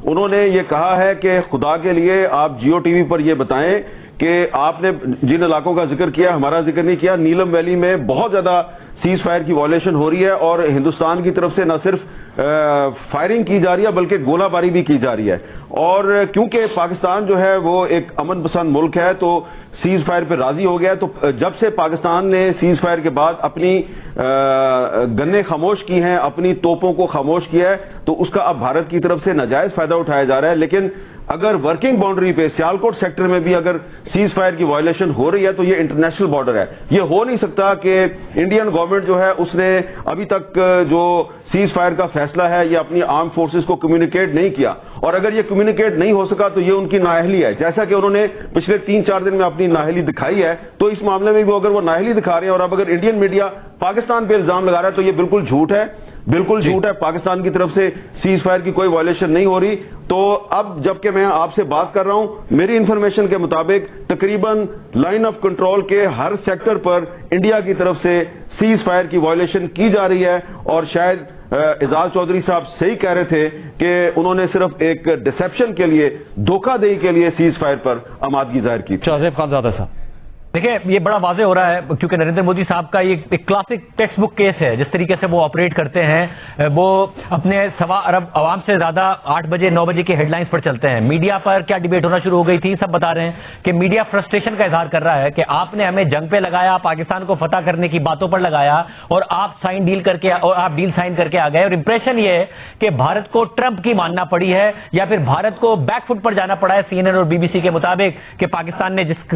انہوں نے یہ کہا ہے کہ خدا کے لیے آپ جیو ٹی وی پر یہ بتائیں کہ آپ نے جن علاقوں کا ذکر کیا ہمارا ذکر نہیں کیا. نیلم ویلی میں بہت زیادہ سیز فائر کی وائلیشن ہو رہی ہے اور ہندوستان کی طرف سے نہ صرف فائرنگ کی جا رہی ہے بلکہ گولہ باری بھی کی جا رہی ہے. اور کیونکہ پاکستان جو ہے وہ ایک امن پسند ملک ہے تو سیز فائر پہ راضی ہو گیا. تو جب سے پاکستان نے سیز فائر کے بعد اپنی گنے خاموش کی ہیں, اپنی توپوں کو خاموش کیا ہے, تو اس کا اب بھارت کی طرف سے ناجائز فائدہ اٹھایا جا رہا ہے. لیکن اگر ورکنگ باؤنڈری پہ سیالکوٹ سیکٹر میں بھی اگر سیز فائر کی وائلیشن ہو رہی ہے تو یہ انٹرنیشنل بارڈر ہے. یہ ہو نہیں سکتا کہ انڈین گورنمنٹ جو ہے اس نے ابھی تک جو سیز فائر کا فیصلہ ہے یہ اپنی آرم فورسز کو کمیونیکیٹ نہیں کیا, اور اگر یہ کمیونیکیٹ نہیں ہو سکا تو یہ ان کی نااہلی ہے. جیسا کہ انہوں نے پچھلے 3-4 دن میں اپنی نااہلی دکھائی ہے, تو اس معاملے میں بھی اگر وہ نااہلی دکھا رہے ہیں اور اب اگر انڈین میڈیا پاکستان پہ الزام لگا رہا ہے تو یہ بالکل جھوٹ ہے, بالکل جھوٹ ہے. پاکستان کی طرف سے سیز فائر کی کوئی وائلیشن نہیں ہو رہی. تو اب جبکہ میں آپ سے بات کر رہا ہوں, میری انفارمیشن کے مطابق تقریباً لائن آف کنٹرول کے ہر سیکٹر پر انڈیا کی طرف سے سیز فائر کی وائلیشن کی جا رہی ہے. اور شاید اعزاز چودھری صاحب صحیح کہہ رہے تھے کہ انہوں نے صرف ایک ڈسیپشن کے لیے, دھوکہ دہی کے لیے سیز فائر پر آمادگی ظاہر کی. شاہزیب خانزادہ صاحب دیکھیں, یہ بڑا واضح ہو رہا ہے کیونکہ نریندر مودی صاحب کا یہ ایک کلاسک ٹیکسٹ بک کیس ہے. جس طریقے سے وہ آپریٹ کرتے ہیں, وہ اپنے 1.25 ارب عوام سے زیادہ 8 بجے 9 بجے کی ہیڈ لائنز پر چلتے ہیں. میڈیا پر کیا ڈیبیٹ ہونا شروع ہو گئی تھی, سب بتا رہے ہیں کہ میڈیا فرسٹریشن کا اظہار کر رہا ہے کہ آپ نے ہمیں جنگ پہ لگایا, پاکستان کو فتح کرنے کی باتوں پر لگایا, اور آپ ڈیل سائن کر کے آ گئے. اور امپریشن یہ ہے کہ بھارت کو ٹرمپ کی ماننا پڑی ہے یا پھر بھارت کو بیک فٹ پر جانا پڑا ہے. CNN اور BBC کے مطابق کہ پاکستان نے جس